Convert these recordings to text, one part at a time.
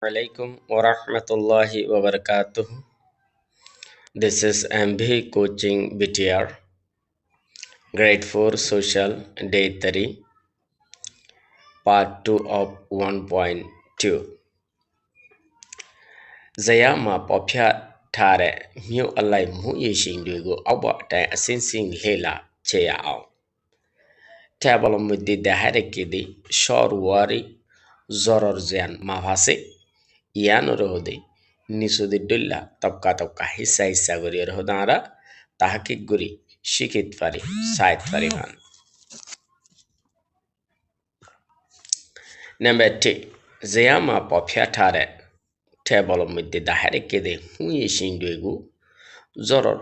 Alaikum wa rahmatullahi wa barakatuh. This is MB Coaching BTR, Grade 4 Social Day 3, Part 2 of 1.2. Zaya ma popya tare mu alai mu yishin dugo awa ta asinsin lela cheya au. Table muddi da harekidi shorwari zoror zian mavase ইয়ানুরোধে নিষুদি ডুল্লা তক্কা তক্কা হিসা হিসা করি রোদাঁরা তাহাকে গুরি শিখিত পারি সাইত পারিবান Number 2 Zayama popya tare table mudde dahere kede huye shindwegu zoror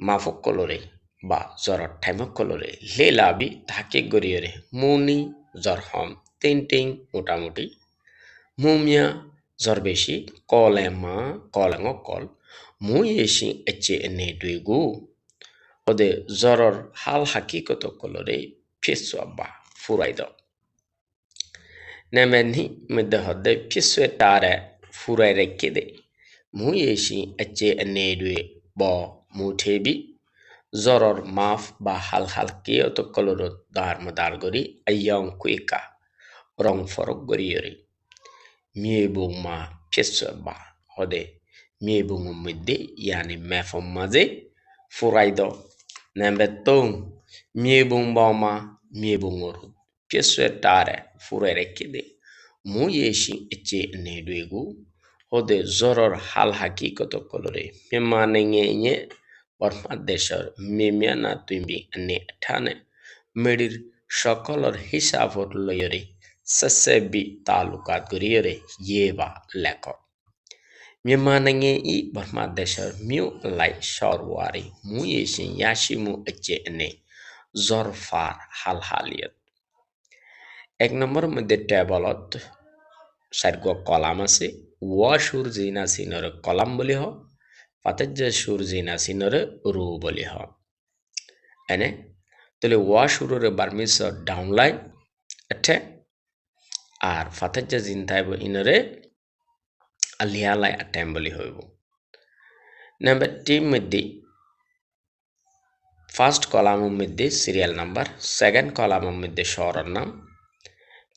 mafokolore ba zoror taimakolore lelabi তাহাকে গরিয়রে মুনি জরহম তিনটিং মোটামুটি মুমিয়া Zorbeshi kolema kolengo kol muyeshi eche ene duegu ode zoror hal hakikoto kolore piswa ba furaido nemeni midde hode piswe tare furaire kide muyeshi eche ene due bo mutebi zoror maf ba hal kiyoto koloro dar madar gori ayong kuika rong forok gori yori miebung ma pesa ba hode miebung midde yani mefom maze furaido number 2 miebung ba ma miebung oru pesa tare furere kide mu yeshi eche ne duegu hode zoror hal hakikoto kolore memane ngenye borma deshar memia na twimbi ne thane medir সকলর হিসাব লয়রে Sasebi talukat guriere yeba leko. Mimanange I Burma desher mu lai shorwari mu yeshin yashimu eche ene zorfar hal haliyat. Ek number mudde tabalot sargo kolam ase washur zina sinore kolam boli ho patajja shur zina sinore ru boli ho. Ene tole washurore barmisor downline ate আর ফাতাজ্জা জিনতাইব ইনরে আলিয়ালাই অ্যাটেম্বলি হইব number 3 মধ্যে first কলামের মধ্যে serial number second কলামের মধ্যে শহরের নাম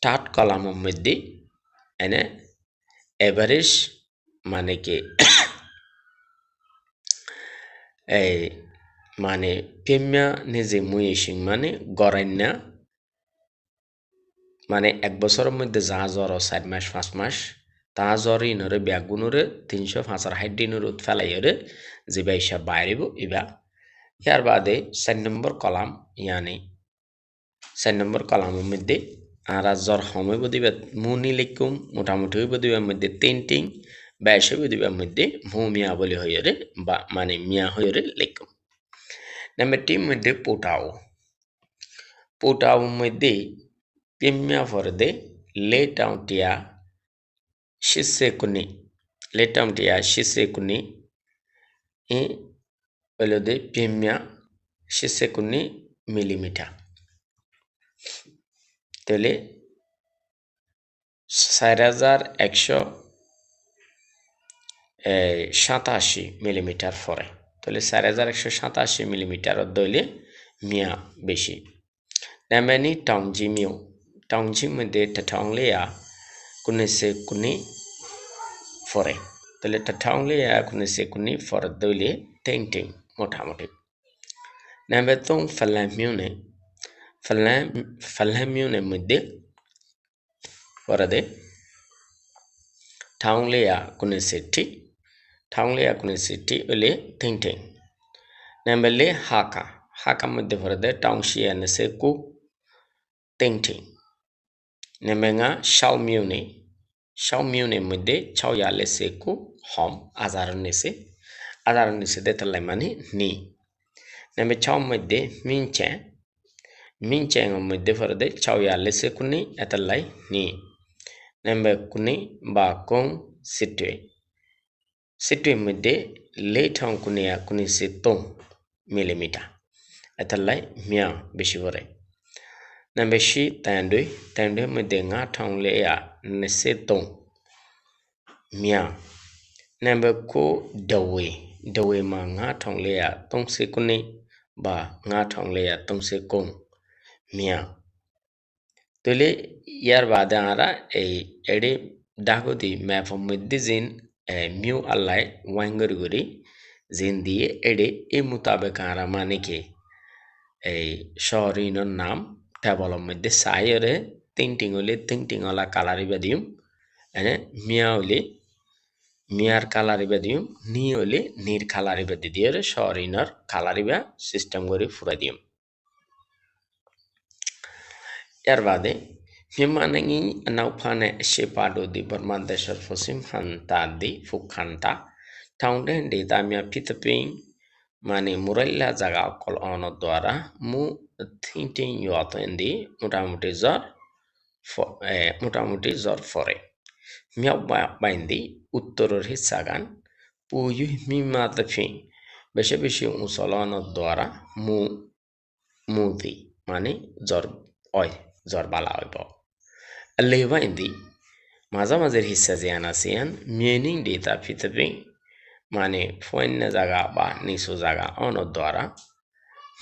third কলামের মধ্যে এনে এভারেজ মানে কি এই মানে পেমিয়া নিজে মুয়েশিং মানে গরান্না মানে এক বছরের মধ্যে যা জ্বর 4 মাস 5 মাস তা জ্বর ইনরে ব্যাগুনরে 365 দিনের উৎফেলাইরে যে বাইসা বাইরেব ইবা ইয়ার বাদে 4 নম্বর কলাম ইয়ানি 4 নম্বর কলামের মধ্যে আর জ্বর হমইব দিবে মুনি লিকুম মোটামুটি হইব দিবে মধ্যে তিনটিং বাইসা হইব দিবে মধ্যে মুমিয়া বলি হইরে বা মানে মিয়া হইরে লিকুম নাম্বার 3 মধ্যে পোটাও মধ্যে Pimya vorde letauntia shisekuni e olode pimya shisekuni millimeter tele 4187 millimetre ফরে তাহলে 4187 মিলিমিটার দইলে মিয়া বেশি নামেনি টাউনজিমিও টাউনজি মধ্যে টাটাংলিয়া কুনেসে কুনি ফরে তাহলে টাটাংলিয়া কুনেসে কুনি ফর দইলে টেং মোটামুটি নাম্বার 3 ফালামিউনে মধ্যে ফরদে টাউনলিয়া কুনেসে হলে টেং নাম্বার 4 হাকা মধ্যে ফরদে টাউনশিয়া নেসে কু টেং Nemenga Xiaomiune mudde chauya leseku hom azaranese detalai mani ni Nembe chau mudde minchen mudde forde chauya leseku ni etalai ni Nembe kuni ba kong sitwe mudde leitong kunia kuni sitong millimeter etalai mia bishivore Number shi tandwe mudde nga thong le ya nese tong Mia. Number ko dawe ma nga thong le ya tong se kune ba nga thong le ya tong se kong. Mia. Tole yar badara ede dago di ma from medizin mu alai wangurguri zindie ede e mutabakara manike shorino nam tabolo medde sayore tintingole kalari badium ene miaule miar kalari badium niole nir kalari badidiere shorinar kalari ba system gori furadium Yarvade, Himanangi Naupane Shepado di Burmandeshar Fosim Hanta di Fukanta, Townden de Damia Pitaping, Mani Murella Zaga Kol Ono Dwara, Mu Thinting Yotendi, Mutamutizor Fore. Miawa Bindi, Uttoror Hissagan, Puyu Mima the Fing, Beshabishi Usolano Dwara, Mudi, Mani Zor Oi. Zorbala oibo. Alewa indi mazamazir hissa zianasian meaning data fitbing mane foinna zaga ba nisu zaga ono dwara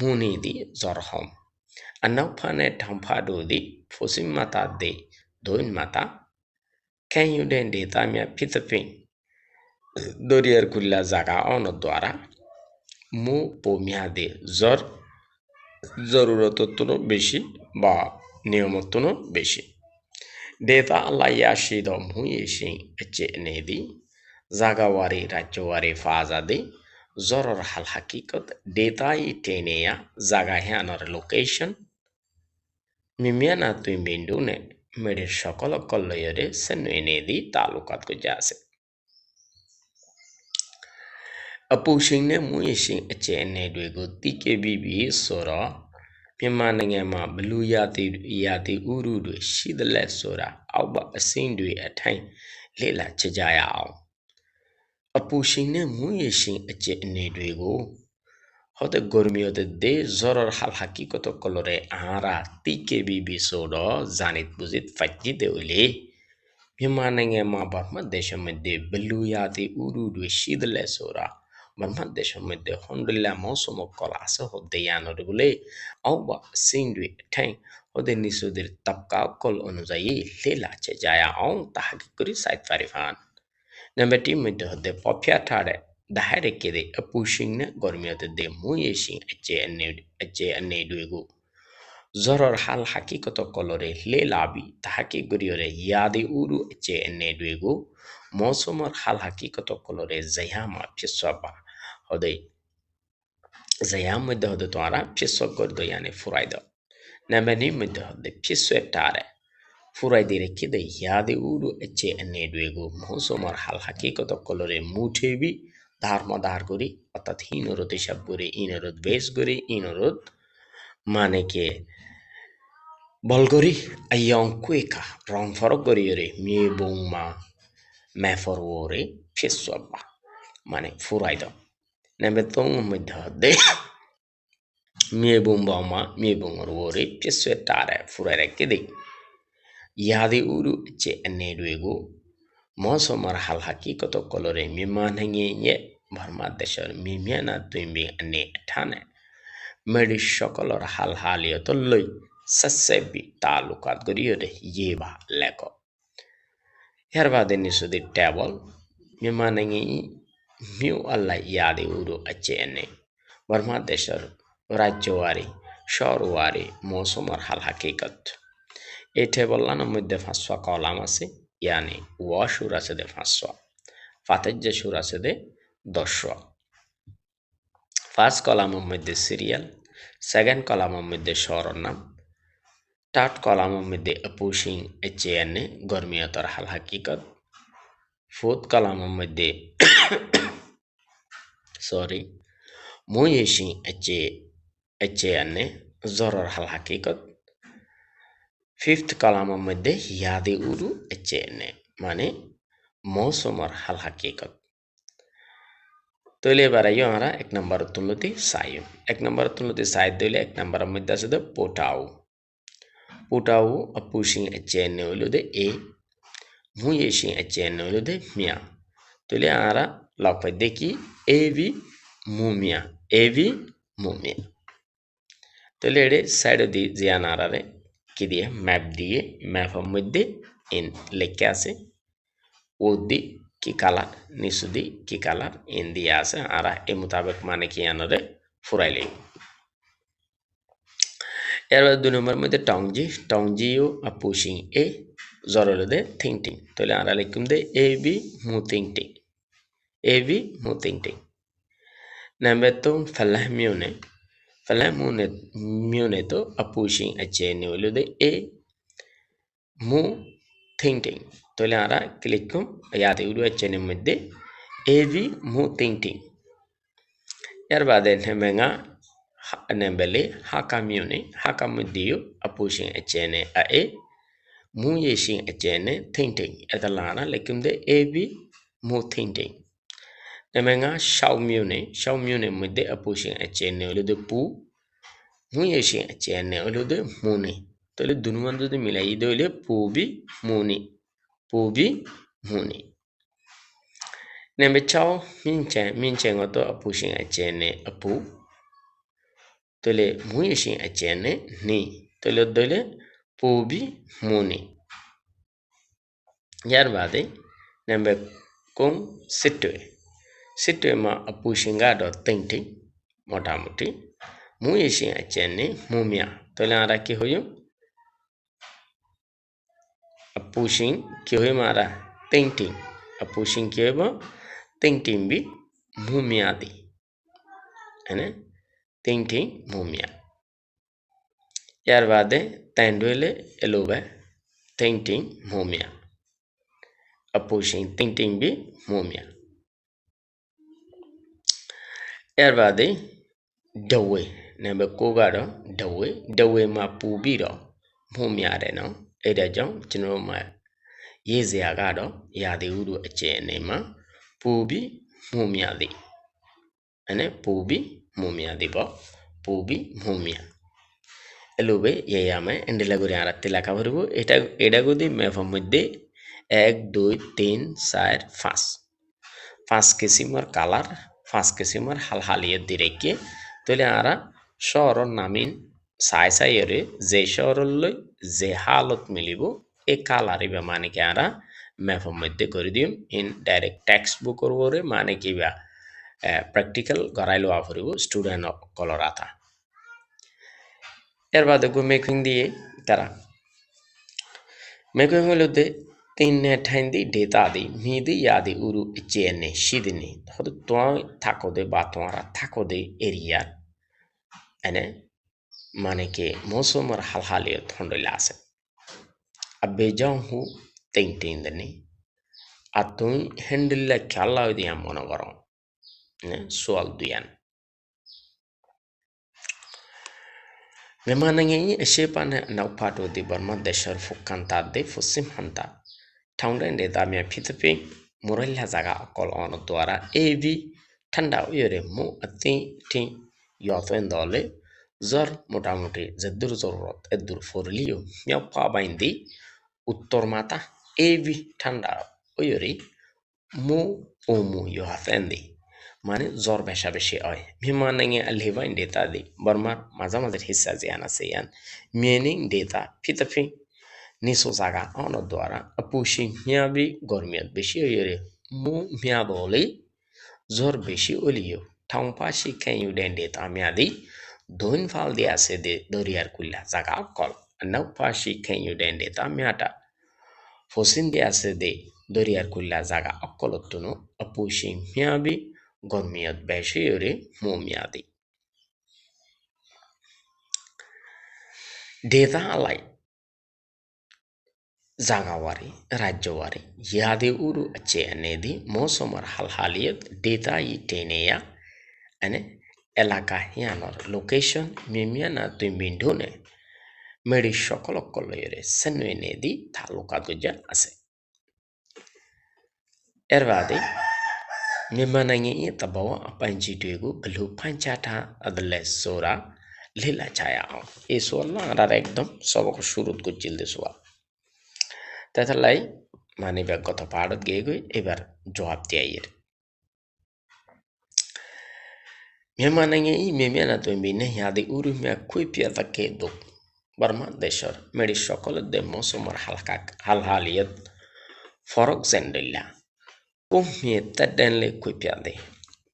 muni di zorhom. Anau pane tampado di fosim mata de doin mata can you den data mia fitbing dorier kulla zaga ono dwara mu pomia de জরুরততুনো বেশি বা নিয়মতুনো বেশি data Allah yashido muyeshi eche nedi zagawari rachowari fazade zoror hal hakikat data iteneya zagahanor location mimiana tuimbindune medir shokolo kolloyore senwenedi talukat kujase Apushingne muyeshi eche nedwego tikebibi soro Pimanangema blue yati urudu shidle sora auba asindui attain lela chajayao. Apushingne muyeshin eche nedwego. Hote gormio de zoror hal hakikoto kolore ara tike bibi soro zanit buzit fajide ule. Pimanangema barma deshamede blue yati urudu shidle sora. Barmadesho mede hondula mosomo kolasa hodeyano dugule auba sindwi tang hode nisudir tapka kol onuzayi lela chejaya on tahaki kuri site farifan nambati mede hode popya tare dahare kede pushing ne gormiyote de muyeshin eche ane duegu zoror hal hakikoto kolore lelabi tahaki guriore yadi uru eche ane duegu mosomor hal hakikoto kolore zayama piswaba hode zayam mudde hode toara pisso gordo yani furaydo namani mudde hode pisso etare furaydire kide yade uru eche enedwego mosomar hal hakikoto kolore mutebi dharma dargori অর্থাৎ হিনরত হিসাব করে ইনরত বেশ করে ইনরত মানে কে বলগরি আয়ং কুইকা রং ফরক গরিয়রে মিয়ে বৌমা মেফরওরে ফিসওয়াবা মানে ফুরাইদ নেবে তং মধ্যে হদে মিয়ে বৌমা মিয়ে বৌমর ওরে ফিসওয়েটারে ফুরাইরে কেদে ইয়াদি উরু che enedwego mosomar hal hakikoto kolore mimanhange nye Bharmadeshar mimiana tuimbi ane thane medi shokolor hal halioto loy sasebi talukat goriyode yeba leko herbade nisudi table mimanhange miu alla yadi uru achene Bharmadeshar rajyawari shorwari mosomar hal hakikat এই টেবললানোর মধ্যে 500 column আছে ইয়ানি ওয়া সুর আছে দে 500 ফাতেজ্জে সুর আছে দে 10 first কলামের মধ্যে সিরিয়াল সেকেন্ড কলামের মধ্যে সরনাম থার্ড কলামের মধ্যে অপুশিং এচএন গরমিয়তর হাল হাকিকত ফোর্থ কলামের মধ্যে সরি মুয়েশিং এচএন জরর হাল হাকিকত ফিফথ কলামের মধ্যে ইয়াদে উরু এচেনে মানে মৌসুমর হাল হাকিকত তৈলে এবার আইও আমরা এক নম্বর তুলতি সাইম এক নম্বর তুলতি সাইদ দিলে এক নম্বরের মধ্যে আছে দে পোটাও অপুশিং এচেনে হইল দে এ muyeshi achene olude mia tole ara lakwa deki evi mumia tole ere side di zianarare kidie map দিয়ে map মধ্যে in লেখা আছে ওদি কি কালার নিসুদি কি কালার in দিয়া আছে ara এ মোতাবেক মানে কি আনরে ফুরাইলে এরপর 2 নম্বর মধ্যে টংজিও আপুশিং এ জরলদে থিংটিং তাহলে আমরা লিখুম দে এ বি মু থিংটিং নাম্বার তো ফালামিউনে তো আপুশিং আচেনে হলদে এ মু থিংটিং তাহলে আমরা ক্লিকুম ইয়াতে উড়ু আচেনের মধ্যে এ বি মু থিংটিং এর বাদে নেমেঙ্গা nembele hakamuddiyo apushin achene ae mu yeshin achene thinting etalana lekimde ebi mu thinting nemenga shaumune mudde apushin achene olude pu mu yeshin achene olude muni tole dunumandu de milai dole pubi muni nembe chao minchen oto apushin achene apu tole muyeshin achene ni tole dole pubi muni yar bade nembe kong sitwe ma apushinga do tinting motamuti muyeshin achene mumia tole ara ki hoyo apushin ki hoyo mara tinting apushin ki hoyo tinting bi mumia di ane tinting mumia यार बादे तैंडवेले एलोबे tinting mumia अपुशिंग tinting भी mumia यार बादे dawe nembe kogado dawe ma pubiro mumia de no eda jong chino ma yeze agado yade uru achene ma pubi mumia di ane pubi mumia di bo pubi mumia এলোবে ইয়ামে এন্ডেলা করে আরাতে লেখা ভরবো এটা গদি মেফার মধ্যে 1 2 3 4 5 কিসিমের colour 5 কিসিমের হালহালিয়ে দিরেকে তলে আরা শহর নামিন সাইরে যে শহরলৈ যে হালত মিলিব এই কালারে বা মানে কি আরা মেফার মধ্যে করে দিম ইন ডাইরেক্ট টেক্সট বুক করবরে মানে কি বা প্র্যাকটিক্যাল গরাইলো আফরিব স্টুডেন্ট কলরাতা এর বাদে গো মেকিং দিয়ে তারা মেকিং হলো দে তিন ঠাইন দি ডেটা দি মিদি ইয়াদি উরু চেনে শিদিনি হয়তো তোমার থাকো দে বা তোমারা থাকো দে এরিয়া এনে মানে কে মৌসুমের হালহালিয়ে থন্ডলে আসে আবে যাও হু তিন দিনে আর তুমি হ্যান্ডেললে খেলা দিয়া মনে করো সোয়াল দুয়ান Memanangi shepane naupato di Burma deshar fukanta de fusim hanta. Taunren de damia pitapi muralla zaga akol ono dwara evi tanda uyere mu ati ti yotwen dole zor motamuti zedur zorot edur forliyo nyapa baindi uttor mata evi tanda uyere mu omu yohatendi মানে জ্বর বেশা বেশি হয় মিমানাঙে আলহিবাইন data দি বর্মার মাঝামাঝির হিসা জিয়ানা সেয়ান মিয়েনিং data ফিতাফি নিসো জাগা on দ্বারা আপুশি মিয়াবি গরমিয়ত বেশি হইরে মু মিয়াদ হলে জ্বর বেশি হলিও ঠাউপাশি খেয়ু ডেন ডেটা মিয়াদি দৈন ফাল দিয়ে আছে দে দরিয়ার কুল্লা জাগা কল নাউপাশি খেয়ু ডেন ডেটা মিয়াটা ফসিন দিয়ে আছে দে দরিয়ার কুল্লা জাগা অকলতুনো আপুশি মিয়াবি গরমিয়ত বেশি হইরে মু মিয়াদি ডেটা আলাই জাগাওয়ারি রাজ্যওয়ারি ইয়াদে উরু আছে এনেদি মৌসুমের হালহালিয়ত ডেটা ই টেনেয়া এনে এলাকা হিয়ানর লোকেশন মিমিয়ানা তুই মিন্ডুনে মেডি সকল কলয়েরে সেনু এনেদি তালুকা গুজা আছে এর বাদে মিমানাঙে ই তাবাওয়া পাঞ্চি তুইগু বলু পাঞ্চাটা আদলে সোরা লীলা ছায়া এই সোয়াল না আর একদম সবক শুরুত গুজিল দে সোয়াল তাহলে মানে এবার গত পাহাড়ত গিয়ে গই এবার জবাব দিয়ে মেমানাঙে ই মেমিয়ানা তো বিনে হিয়াদি উরু মিয়া খুই পিয়া তাকে দো বর্মা দেশর মেডি সকল দে মৌসুমার হালহালিয়ত ফরক জেন্ডইলা কুমিয়ে তাডেনলে খুই পিয়া দে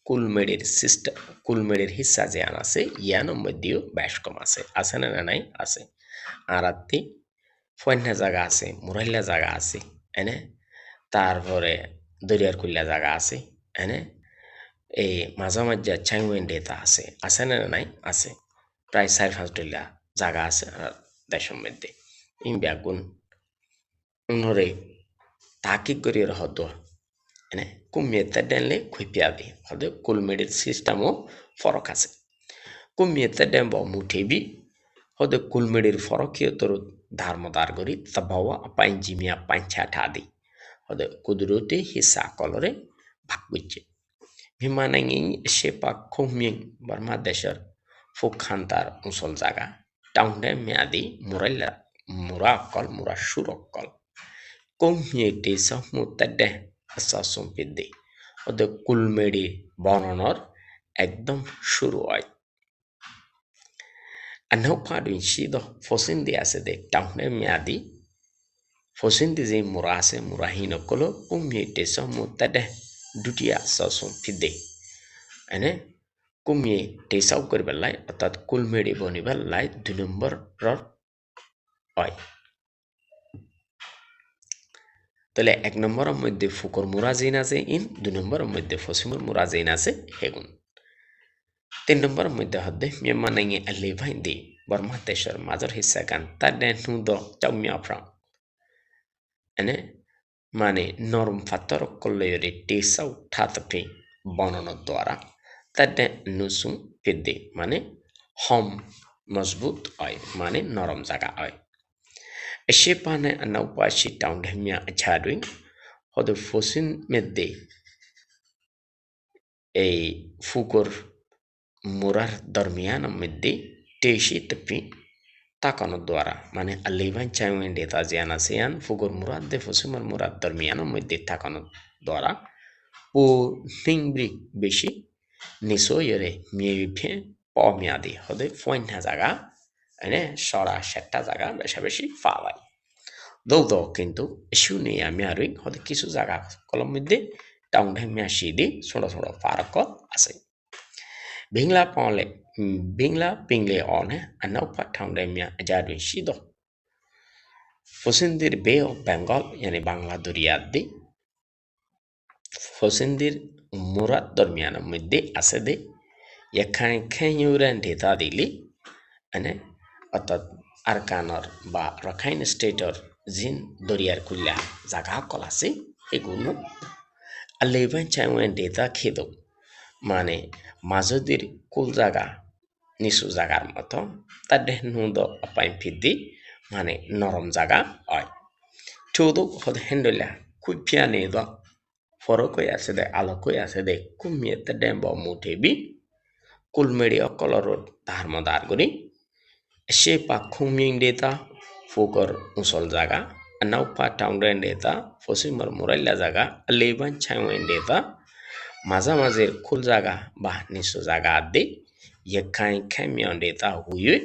কুলমেডির সিস্টেম কুলমেডির হিসা যে আন আছে ইয়ানোর মধ্যেও বেশ কম আছে না নাই আছে আর আত্মি ফন্যা জায়গা আছে মুরাইলা জায়গা আছে এনে তারপরে দরিয়ার কুল্লা জায়গা আছে এনে এই মাঝামাঝি চাইওয়েন ডেটা আছে না নাই আছে প্রায় 4-5 জায়গা আছে আর দেশের মধ্যে ইন ব্যাগুন উনরে তাকিক করিয়ে হদ এনে কুমিয়ে ডেনলে খুঁপিয়াবি হদে কুলমেডির সিস্টেমও ফরক আছে কুমিয়ে ডেম্ব মুঠেবি হদে কুলমেডির ফরকীয় তোর ধার্মদার করি তাবাওয়া পাইন জিমিয়া পাঞ্চা ঠাদি হদে কুদরতে হিসা কলরে ভাগ বুঝছে Himanangin shepa khoming Burma desher fukhantar unsol jaga taunde meadi muralla murakol murashurokol komye desa mutade asasum pidde ওদের কুলমেডি বর্ণনার একদম শুরু হয় আনাও পাডুন শিদ ফসিন্দি আছে দে টাউনে মেয়াদি ফসিন্দি যে মুরা আছে মুরাহিন কলো কুমিয়ে টেসা মুতাদে দুটিয়া সাসুম ফিদে এনে কুমিয়ে টেসাও করবে লাই অর্থাৎ কুলমেডি বনিবার লাই 2 নম্বর রর হয় তাহলে 1 নম্বরের মধ্যে ফুকর মুরাজিন আছে ইন 2 নম্বরের মধ্যে ফসিমুর মুরাজিন আছে হেগুন 3 নম্বরের মধ্যে হদ্দে মেমানাঙ্গে আলিভাইন দি বর্মা দেশের মাঝর হিসা গান তার দেন দ চাউমিয়া ফ্রাম এনে মানে নরম ফাতর কল্লয়রে টেসাও ঠাতপে বর্ণনার দ্বারা তাদের নুসুম ফিদ্দে মানে হম মজবুত হয় মানে নরম জায়গা হয় সে পানে নাউপাশি টাউন হেমিয়া ছাড়ুই হদে ফসিন মেদে এই ফুকর মুরার দরমিয়ান মধ্যে টেসি তপি তাকানোর দ্বারা মানে আলিভান চাইওয়েন ডেতা জিয়ান আসিয়ান ফুকর মুরাদ দে ফসিমর মুরাদ দরমিয়ানের মধ্যে তাকানোর দ্বারা ও নিংব্রি বেশি নিশোয়রে মিয়ে পমিয়াদি হদে ফয়না জায়গা এনে সরা সেটা জায়গা বেশা বেশি পাওয়াই দৌ কিন্তু শুনে আমি আর হদে কিছু জায়গা কলম মধ্যে টাউন হেমিয়া সিদি ছোট ছোট ফারক আছে বিংলা পলে বিংলা পিংলে অনে আনাও টাউন হেমিয়া জাদুই সিদ ফসিন্দির বে অফ বেঙ্গল yani বাংলা দরিয়াদি ফসিন্দির মুরাদ দরমিয়ানের মধ্যে আছে দে এখানে খেয়ুরেন ডেটা দিলি মানে অর্থাৎ আরকানর বা রাখাইন স্টেটর জিন দরিয়ার কুল্লা জাগা কল আছে এগুলো আলেভেন চাইওয়েন ডেটা খেদ মানে মাজদির কুল জাগা নিচু জাগার মতো তার নুদ অপাইন ফিদি মানে নরম জাগা হয় চৌদক হদ হেন্ডলা কুপিয়া নেদ ফরকই আছে দে আলোকই আছে দে কুমিয়েতে ডেম্ব মুঠেবি কুলমেডি অকলর ধারমদার করি সে পা খুমিং ডেতা ফুকর উসল জাগা নাও পা টাউন্ডেন ডেতা ফসিমর মুরাইলা জাগা লেবান ছাইওয়েন ডেতা মাঝামাঝির খুল জাগা বা নিচু জাগা আদি এখাই খেমিয়ন ডেতা হুইয়ে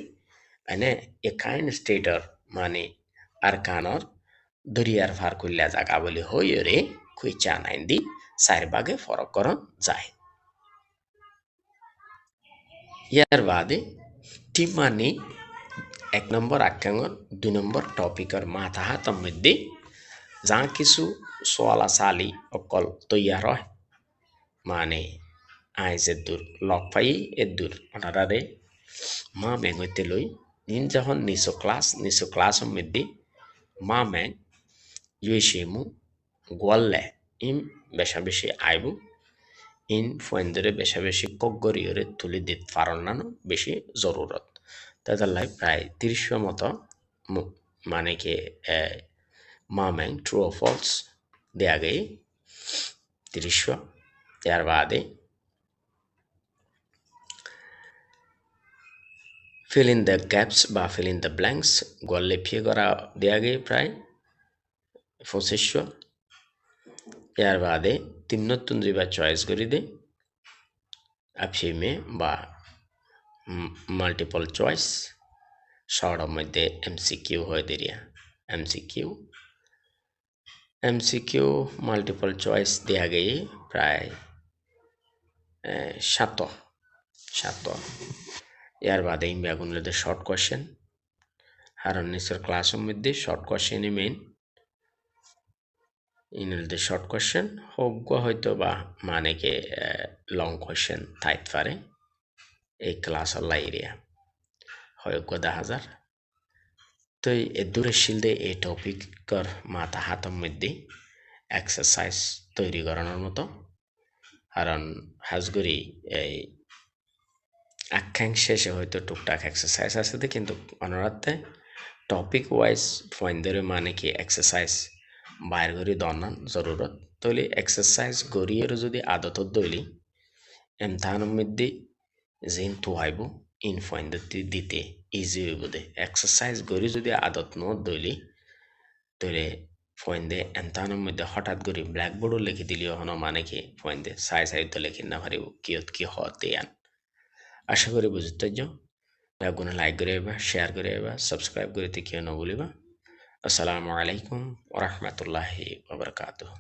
মানে এখাইন স্টেটর মানে আরকানর দরিয়ার ফার কুল্লা জাগা বলে হইয়ে রে খুইচা নাইন দি চার বাগে ফরক করন যায় ইয়ার বাদে টিমানি 1 নম্বর আখ্যাঙ্গন 2 নম্বর টপিকর মাথাহাতর মধ্যে যা কিছু সোয়ালা সালি অকল তৈয়ার হয় মানে আইজ এদুর লক পাই এদুর অনারারে মা মেঙতে লই ইন যখন নিচু ক্লাসের মধ্যে মা মেং ইউসেমু গোয়াল্লে ইম বেশা বেশি আইবু ইন ফয়েন্দরে বেশা বেশি কগরিয়রে তুলি দিত ফারনানো বেশি জরুরত তাদের লাই প্রায় 30 মতো মানে কি মামেং ট্রু ও ফলস দেয়া গই 30 এর বাদে fill in the gaps বা fill in the blanks গল্লে ফিয়ে করা দেয়া গই প্রায় 25 ইয়ার বাদে তিন নতুন দুইবা চয়েস করে দে আপসিমে বা মাল্টিপল চয়েস শর্টের মধ্যে এমসিকিউ হয়ে দিরিয়া এমসিকিউ এমসিকিউ মাল্টিপল চয়েস দেয়া গিয়ে প্রায় 7 ইয়ার বাদে ইমবাগুনলেদের শর্ট কোয়েশ্চেন হারণ নিচের ক্লাসের মধ্যে শর্ট কোয়েশ্চেনই মেইন ইনলদের শর্ট কোয়েশ্চেন হোক হয়তো বা মানেকে লং কোয়েশ্চেন থাইত পারে এই ক্লাস অল্লা এরিয়া হয় 10,000 তো এই দূরে শিলদে এই টপিকর মাথা হাতের মধ্যে এক্সারসাইজ তৈরি করানোর মতো কারণ হাজগরি এই আখ্যাং শেষে হয়তো টুকটাক এক্সারসাইজ আছে কিন্তু অনরাতে টপিক ওয়াইজ পয়েন্টদের মানে কি এক্সারসাইজ বাইর করে দনান জরুরত তৈলি এক্সারসাইজ গড়িয়ের যদি আদতত দইলি এমতাহানের মধ্যে যেন তুহাইব ইন পয়েন্ট দিতে ইজি হইব দে এক্সারসাইজ গড়ি যদি আদত ন দইলি তৈলে পয়েন্টে এমতাহানের মধ্যে হঠাৎ করে ব্ল্যাকবোর্ডও লিখে দিলিও হন মানে কি পয়েন্টে সাই তো লিখে না পারিব কিয়ত কি হতে আন আশা করি বুঝতে যাও ব্যাগুনে লাইক করে শেয়ার করে সাবস্ক্রাইব করে কেউ না বলিবা আসসালামু আলাইকুম ওয়া রাহমাতুল্লাহি ওয়া বারাকাতুহু